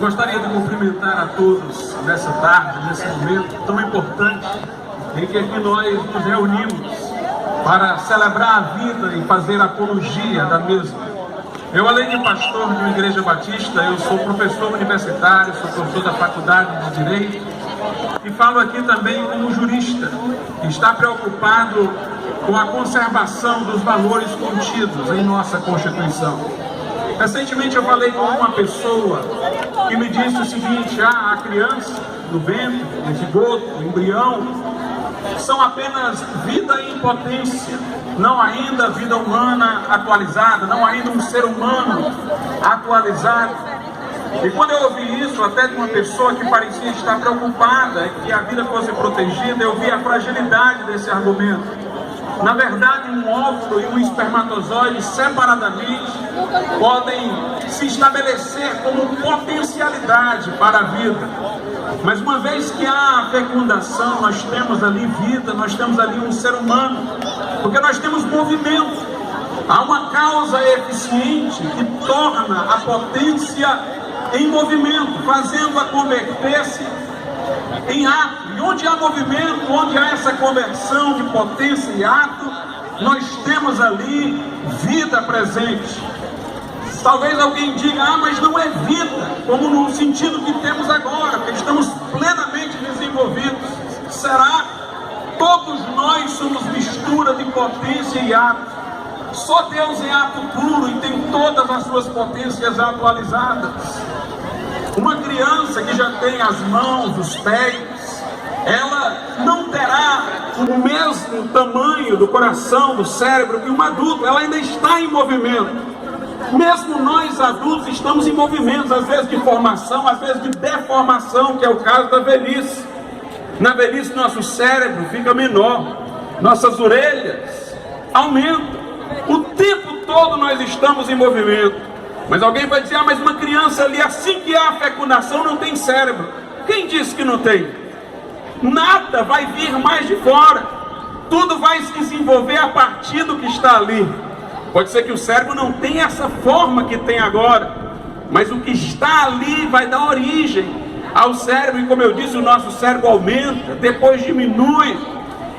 gostaria de cumprimentar a todos nessa tarde, nesse momento tão importante em que aqui nós nos reunimos para celebrar a vida e fazer a apologia da mesma. Eu, além de pastor de uma igreja batista, eu sou professor universitário, sou professor da Faculdade de Direito e falo aqui também como jurista, que está preocupado com a conservação dos valores contidos em nossa Constituição. Recentemente eu falei com uma pessoa que me disse o seguinte: a criança, no ventre, o zigoto, o embrião, são apenas vida em potência, não ainda vida humana atualizada, não ainda um ser humano atualizado. E quando eu ouvi isso, até de uma pessoa que parecia estar preocupada que a vida fosse protegida, eu vi a fragilidade desse argumento. Na verdade, um óvulo e um espermatozoide separadamente podem se estabelecer como potencialidade para a vida. Mas uma vez que há a fecundação, nós temos ali vida, nós temos ali um ser humano, porque nós temos movimento. Há uma causa eficiente que torna a potência em movimento, fazendo-a converter-se em ato. E onde há movimento, onde há essa conversão de potência e ato, nós temos ali vida presente. Talvez alguém diga: mas não é vida, como no sentido que temos agora, que estamos plenamente desenvolvidos. Será? Todos nós somos mistura de potência e ato. Só Deus é ato puro e tem todas as suas potências atualizadas. Uma criança que já tem as mãos, os pés, ela não terá o mesmo tamanho do coração, do cérebro que um adulto. Ela ainda está em movimento. Mesmo nós adultos estamos em movimentos, às vezes de formação, às vezes de deformação, que é o caso da velhice. Na velhice nosso cérebro fica menor, nossas orelhas aumentam. O tempo todo nós estamos em movimento. Mas alguém vai dizer: mas uma criança ali, assim que há a fecundação, não tem cérebro. Quem disse que não tem? Nada vai vir mais de fora. Tudo vai se desenvolver a partir do que está ali. Pode ser que o cérebro não tenha essa forma que tem agora, mas o que está ali vai dar origem ao cérebro. E como eu disse, o nosso cérebro aumenta, depois diminui.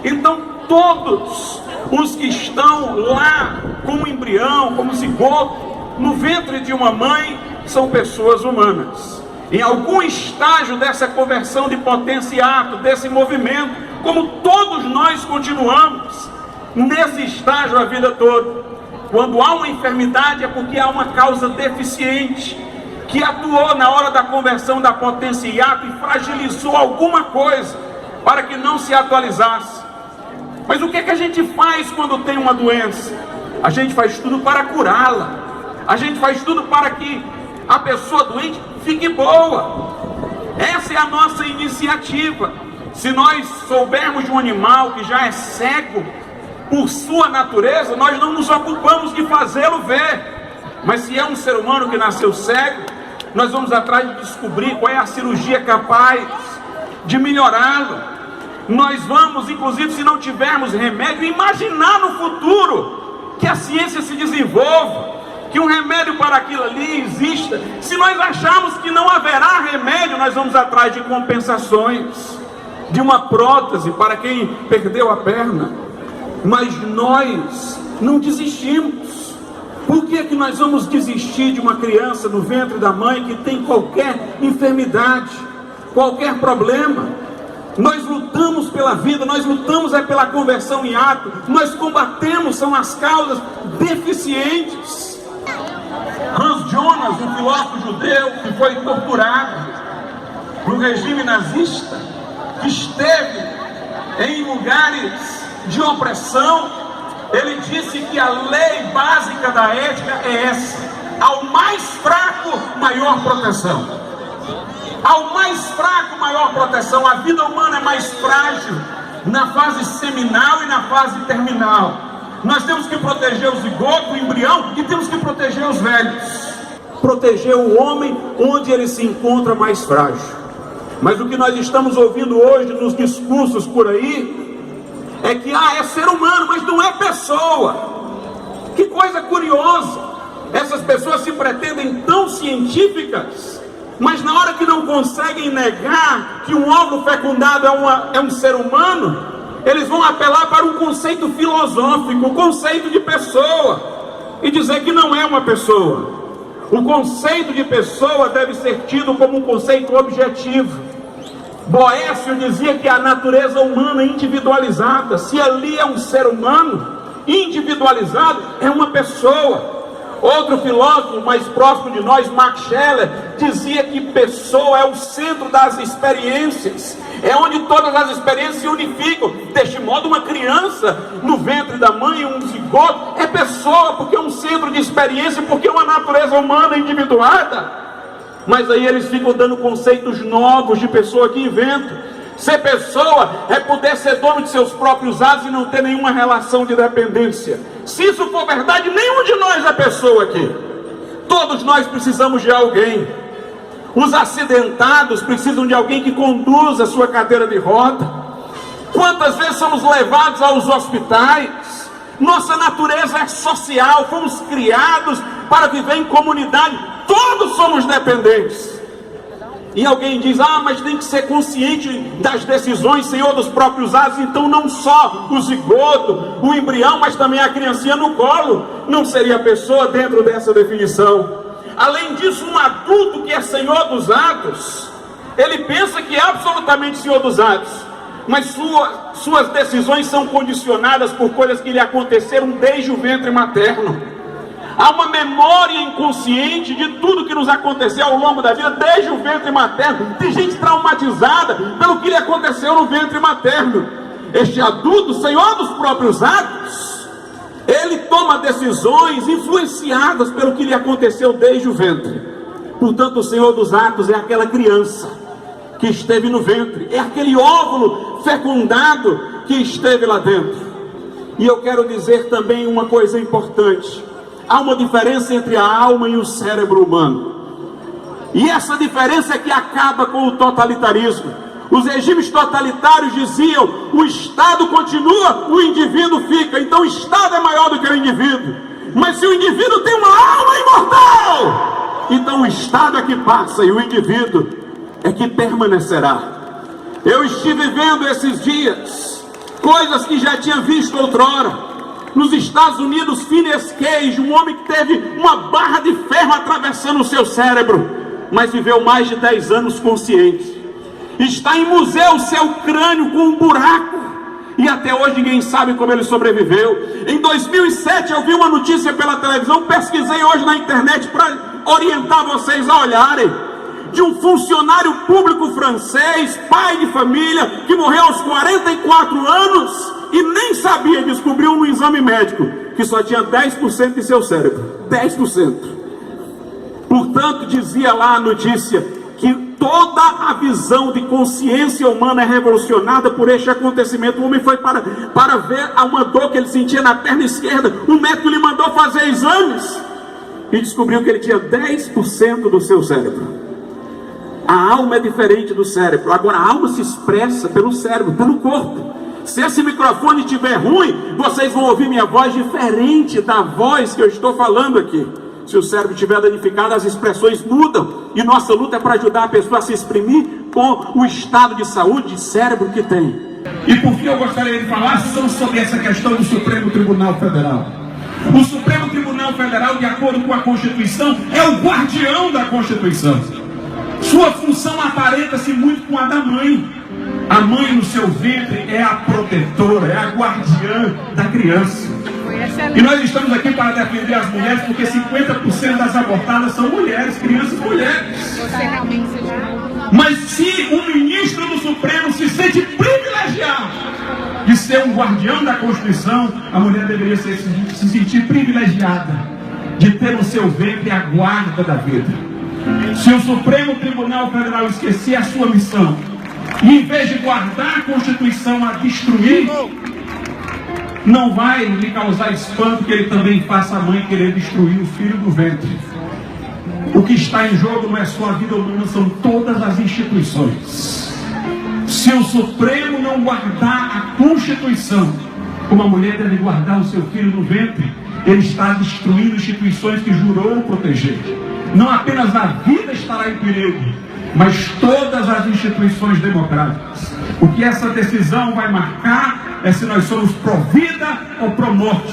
Então todos os que estão lá como embrião, como zigoto, no ventre de uma mãe, são pessoas humanas. Em algum estágio dessa conversão de potência e ato, desse movimento, como todos nós continuamos nesse estágio a vida toda. Quando há uma enfermidade é porque há uma causa deficiente que atuou na hora da conversão da potência e ato e fragilizou alguma coisa para que não se atualizasse. Mas o que é que a gente faz quando tem uma doença? A gente faz tudo para curá-la. A gente faz tudo para que a pessoa doente fique boa. Essa é a nossa iniciativa. Se nós soubermos de um animal que já é cego por sua natureza, nós não nos ocupamos de fazê-lo ver. Mas se é um ser humano que nasceu cego, nós vamos atrás de descobrir qual é a cirurgia capaz de melhorá-lo. Nós vamos, inclusive, se não tivermos remédio, imaginar no futuro que a ciência se desenvolva, que um remédio para aquilo ali exista. Se nós acharmos que não haverá remédio, nós vamos atrás de compensações, de uma prótese para quem perdeu a perna. Mas nós não desistimos. Por que que nós vamos desistir de uma criança no ventre da mãe que tem qualquer enfermidade, qualquer problema? Nós lutamos pela vida, nós lutamos pela conversão em ato, nós combatemos, são as causas deficientes. Hans Jonas, um filósofo judeu que foi torturado no regime nazista, que esteve em lugares de opressão, ele disse que a lei básica da ética é essa: ao mais fraco, maior proteção. Ao mais fraco, maior proteção. A vida humana é mais frágil na fase seminal e na fase terminal. Nós temos que proteger o zigoto, o embrião, e temos que proteger os velhos. Proteger o homem onde ele se encontra mais frágil. Mas o que nós estamos ouvindo hoje nos discursos por aí é que é ser humano, mas não é pessoa. Que coisa curiosa. Essas pessoas se pretendem tão científicas Mas na hora que não conseguem negar que um óvulo fecundado é um ser humano, eles vão apelar para um conceito filosófico, um conceito de pessoa, e dizer que não é uma pessoa. O conceito de pessoa deve ser tido como um conceito objetivo. Boécio dizia que a natureza humana é individualizada. Se ali é um ser humano individualizado, é uma pessoa. Outro filósofo mais próximo de nós, Max Scheler, dizia que pessoa é o centro das experiências, é onde todas as experiências se unificam. Deste modo, uma criança no ventre da mãe, um zigoto, é pessoa, porque é um centro de experiência, porque é uma natureza humana individuada. Mas aí eles ficam dando conceitos novos de pessoa que inventam. Ser pessoa é poder ser dono de seus próprios atos e não ter nenhuma relação de dependência. Se isso for verdade, nenhum de nós é pessoa aqui. Todos nós precisamos de alguém. Os acidentados precisam de alguém que conduza a sua cadeira de roda. Quantas vezes somos levados aos hospitais? Nossa natureza é social, fomos criados para viver em comunidade. Todos somos dependentes. E alguém diz, mas tem que ser consciente das decisões, Senhor, dos próprios atos. Então não só o zigoto, o embrião, mas também a criancinha no colo não seria pessoa dentro dessa definição. Além disso, um adulto que é Senhor dos atos, ele pensa que é absolutamente Senhor dos atos, mas suas decisões são condicionadas por coisas que lhe aconteceram desde o ventre materno. Há uma memória inconsciente de tudo que nos aconteceu ao longo da vida, desde o ventre materno. Tem gente traumatizada pelo que lhe aconteceu no ventre materno. Este adulto, Senhor dos próprios atos, ele toma decisões influenciadas pelo que lhe aconteceu desde o ventre. Portanto, o Senhor dos atos é aquela criança que esteve no ventre, é aquele óvulo fecundado que esteve lá dentro. E eu quero dizer também uma coisa importante. Há uma diferença entre a alma e o cérebro humano. E essa diferença é que acaba com o totalitarismo. Os regimes totalitários diziam, o Estado continua, o indivíduo fica. Então o Estado é maior do que o indivíduo. Mas se o indivíduo tem uma alma imortal, então o Estado é que passa e o indivíduo é que permanecerá. Eu estive vendo esses dias coisas que já tinha visto outrora. Nos Estados Unidos, Phineas Cage, um homem que teve uma barra de ferro atravessando o seu cérebro, mas viveu mais de 10 anos consciente. Está em museu o seu crânio com um buraco, e até hoje ninguém sabe como ele sobreviveu. Em 2007 eu vi uma notícia pela televisão, pesquisei hoje na internet para orientar vocês a olharem, de um funcionário público francês, pai de família, que morreu aos 44 anos, e nem sabia, descobriu no exame médico que só tinha 10% de seu cérebro. 10%. Portanto, dizia lá a notícia que toda a visão de consciência humana é revolucionada por este acontecimento. O homem foi para ver uma dor que ele sentia na perna esquerda. O médico lhe mandou fazer exames e descobriu que ele tinha 10% do seu cérebro. A alma é diferente do cérebro. Agora, a alma se expressa pelo cérebro, pelo corpo. Se esse microfone estiver ruim, vocês vão ouvir minha voz diferente da voz que eu estou falando aqui. Se o cérebro estiver danificado, as expressões mudam. E nossa luta é para ajudar a pessoa a se exprimir com o estado de saúde de cérebro que tem. E por fim eu gostaria de falar sobre essa questão do Supremo Tribunal Federal. O Supremo Tribunal Federal, de acordo com a Constituição, é o guardião da Constituição. Sua função aparenta-se muito com a da mãe. A mãe no seu ventre é a protetora, é a guardiã da criança. E nós estamos aqui para defender as mulheres, porque 50% das abortadas são mulheres, crianças mulheres. Mas se um ministro do Supremo se sente privilegiado de ser um guardião da Constituição, a mulher deveria se sentir privilegiada de ter no seu ventre a guarda da vida. Se o Supremo Tribunal Federal esquecer a sua missão, e em vez de guardar a Constituição, a destruir, não vai lhe causar espanto que ele também faça a mãe querer destruir o filho do ventre. O que está em jogo não é só a vida humana, são todas as instituições. Se o Supremo não guardar a Constituição, como a mulher deve guardar o seu filho no ventre, ele está destruindo instituições que jurou proteger. não apenas a vida estará em perigo, mas todas as instituições democráticas. O que essa decisão vai marcar é se nós somos pró-vida ou pró-morte,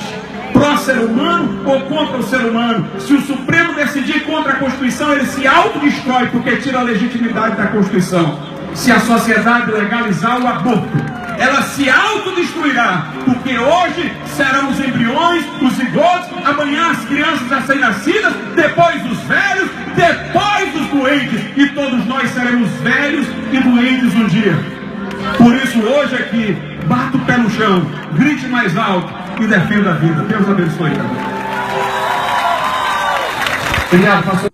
pró-ser humano ou contra o ser humano. Se o Supremo decidir contra a Constituição, ele se autodestrói, porque tira a legitimidade da Constituição. Se a sociedade legalizar o aborto, ela se autodestruirá, porque hoje serão os embriões, os zigotos, amanhã as crianças recém-nascidas, depois os velhos, depois os doentes, e todos nós seremos velhos e doentes um dia. Por isso hoje aqui, bata o pé no chão, grite mais alto e defenda a vida. Deus abençoe. Obrigado, pastor.